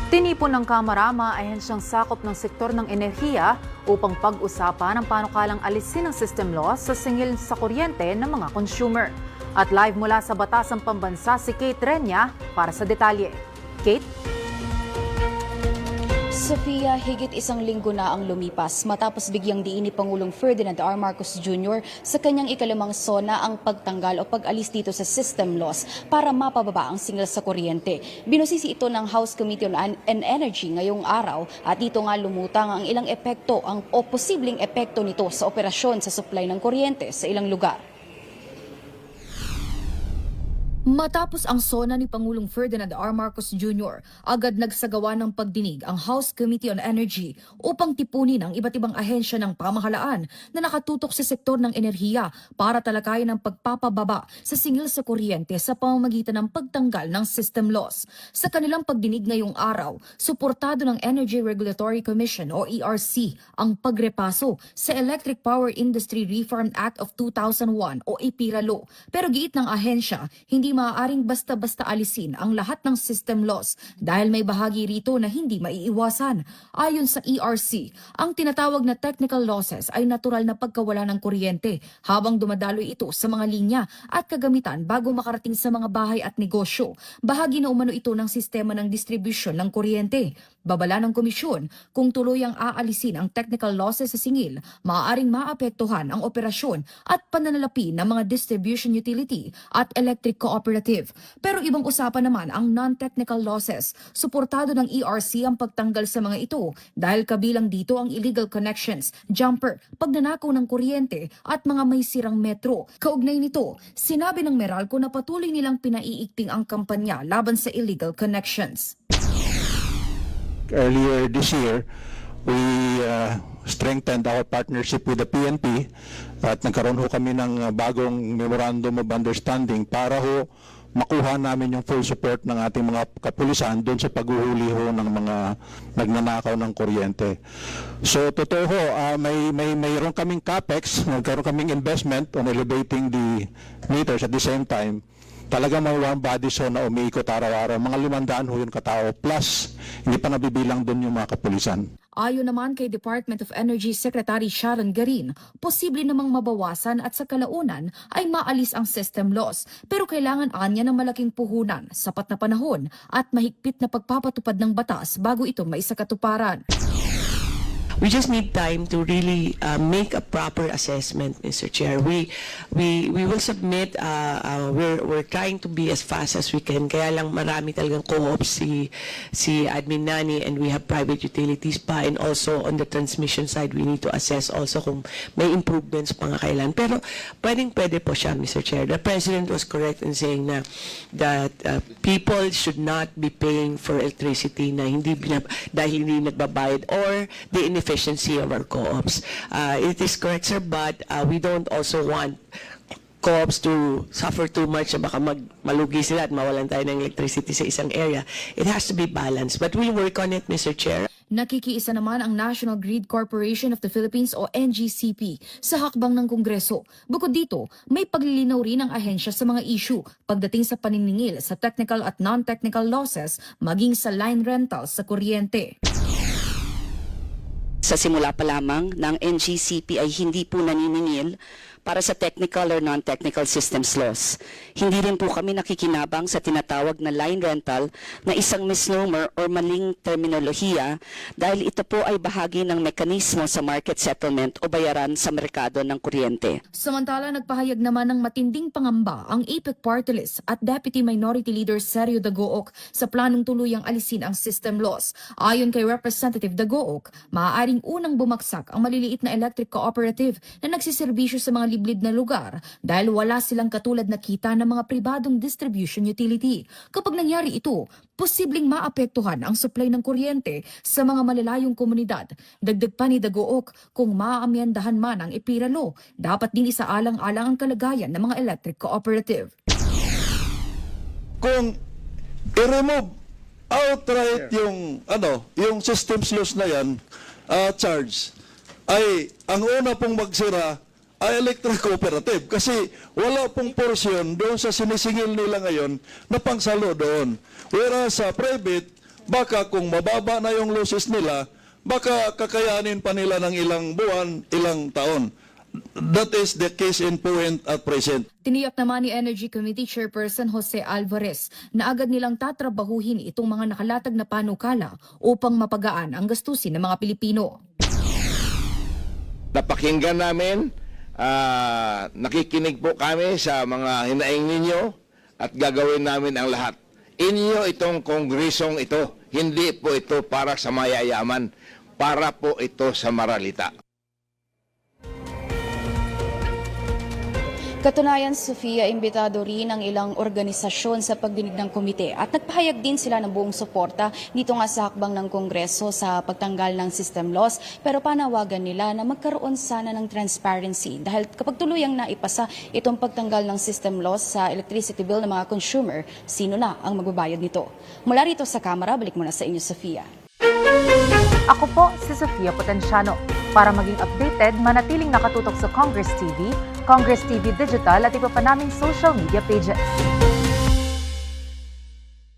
Tinipon ng Kamara ang mga ahensyang sakop ng sektor ng enerhiya upang pag-usapan ang panukalang alisin ng system loss sa singil sa kuryente ng mga consumer. At live mula sa Batasang Pambansa si Kate Renya para sa detalye. Kate? Sofia, higit isang linggo na ang lumipas matapos bigyang diin ni Pangulong Ferdinand R. Marcos Jr. sa kanyang ikalimang SONA ang pagtanggal o pag-alis dito sa system loss para mapababa ang singil sa kuryente. Binusisi ito ng House Committee on Energy ngayong araw at dito nga lumutang ang ilang epekto o posibleng epekto nito sa operasyon sa supply ng kuryente sa ilang lugar. Matapos ang SONA ni Pangulong Ferdinand R. Marcos Jr., agad nagsagawa ng pagdinig ang House Committee on Energy upang tipunin ang iba't ibang ahensya ng pamahalaan na nakatutok sa sektor ng enerhiya para talakayin ang pagpapababa sa singil sa kuryente sa pamamagitan ng pagtanggal ng system loss. Sa kanilang pagdinig ngayong araw, suportado ng Energy Regulatory Commission o ERC ang pagrepaso sa Electric Power Industry Reform Act of 2001 o EPIRA Law. Pero giit ng ahensya, hindi maaaring basta-basta alisin ang lahat ng system loss dahil may bahagi rito na hindi maiiwasan. Ayon sa ERC, ang tinatawag na technical losses ay natural na pagkawala ng kuryente habang dumadaloy ito sa mga linya at kagamitan bago makarating sa mga bahay at negosyo. Bahagi na umano ito ng sistema ng distribusyon ng kuryente. Babala ng komisyon, kung tuluyang aalisin ang technical losses sa singil, maaaring maapektuhan ang operasyon at pananalapi ng mga distribution utility at electric cooperative. Pero ibang usapan naman ang non-technical losses. Suportado ng ERC ang pagtanggal sa mga ito dahil kabilang dito ang illegal connections, jumper, pagnanakaw ng kuryente at mga may sirang metro. Kaugnay nito, sinabi ng Meralco na patuloy nilang pinaiigting ang kampanya laban sa illegal connections. Earlier this year, we strengthened our partnership with the PNP at nagkaroon ho kami ng bagong Memorandum of Understanding para ho makuha namin yung full support ng ating mga kapulisan doon sa paghuhuli ho ng mga nagnanakaw ng kuryente. So totoo ho, mayroon kaming capex, nagkaroon kaming investment on elevating the meters at the same time. Talaga may warm bodies ho na umiikot araw-araw. Mga 500 ho yung katao plus hindi pa nabibilang doon yung mga kapulisan. Ayon naman kay Department of Energy Secretary Sharon Garin, posible namang mabawasan at sa kalaunan ay maalis ang system loss. Pero kailangan anya ng malaking puhunan, sapat na panahon at mahigpit na pagpapatupad ng batas bago ito maisakatuparan. We just need time to really make a proper assessment, Mr. Chair. We will submit. We're trying to be as fast as we can. Kaya lang marami talagang co-ops si Admin Nani, and we have private utilities pa, and also on the transmission side we need to assess also kung may improvements pa nga kailan. Pero pwede po siya, Mr. Chair. The President was correct in saying na that people should not be paying for electricity na dahil hindi nagbabayad or the inefficiency of our co-ops. It is correct, sir, but we don't also want co-ops to suffer too much na baka malugi sila at mawalan tayo ng electricity sa isang area. It has to be balanced, but we'll work on it, Mr. Chair. Nakikiisa naman ang National Grid Corporation of the Philippines o NGCP sa hakbang ng Kongreso. Bukod dito, may paglilinaw rin ang ahensya sa mga issue pagdating sa paniningil sa technical at non-technical losses maging sa line rentals sa kuryente. Sa simula pa lamang ng NGCP ay hindi po naniningil para sa technical or non-technical systems loss. Hindi rin po kami nakikinabang sa tinatawag na line rental na isang misnomer or maling terminolohiya dahil ito po ay bahagi ng mekanismo sa market settlement o bayaran sa merkado ng kuryente. Samantala, nagpahayag naman ng matinding pangamba ang APEC Party List at Deputy Minority Leader Sergio Dagook sa planong tuluyang alisin ang system loss. Ayon kay Representative Dagook, maaaring unang bumagsak ang maliliit na electric cooperative na nagsiservisyo sa mga liblib na lugar dahil wala silang katulad na kita ng mga pribadong distribution utility. Kapag nangyari ito, posibleng maapektuhan ang supply ng kuryente sa mga malalayong komunidad. Dagdag pa ni Dagook, kung maaamyandahan man ang EPIRA Law, dapat din isaalang-alang ang kalagayan ng mga electric cooperative. Kung i-remove outright yung systems loss na yan, charge, ay ang una pong magsira ay electric cooperative kasi wala pong portion doon sa sinisingil nila ngayon na pangsalo doon. Whereas sa private, baka kung mababa na yung losses nila, baka kakayanin pa nila ng ilang buwan, ilang taon. That is the case in point at present. Tiniyak naman ni Energy Committee Chairperson Jose Alvarez na agad nilang tatrabahuhin itong mga nakalatag na panukala upang mapagaan ang gastusin ng mga Pilipino. Napakinggan namin, nakikinig po kami sa mga hinaing ninyo at gagawin namin ang lahat. Inyo itong kongresong ito, hindi po ito para sa mayayaman, para po ito sa maralita. Katunayan, Sofia, imbitado rin ang ilang organisasyon sa pagdinig ng komite at nagpahayag din sila ng buong suporta dito nga sa hakbang ng Kongreso sa pagtanggal ng system loss, pero panawagan nila na magkaroon sana ng transparency dahil kapag tuluyang naipasa itong pagtanggal ng system loss sa electricity bill ng mga consumer, sino na ang magbabayad nito? Mula rito sa Kamara, balik muna sa inyo, Sofia. Ako po si Sofia Potenciano. Para maging updated, manatiling nakatutok sa Congress TV, Congress TV Digital at iba pa naming social media pages.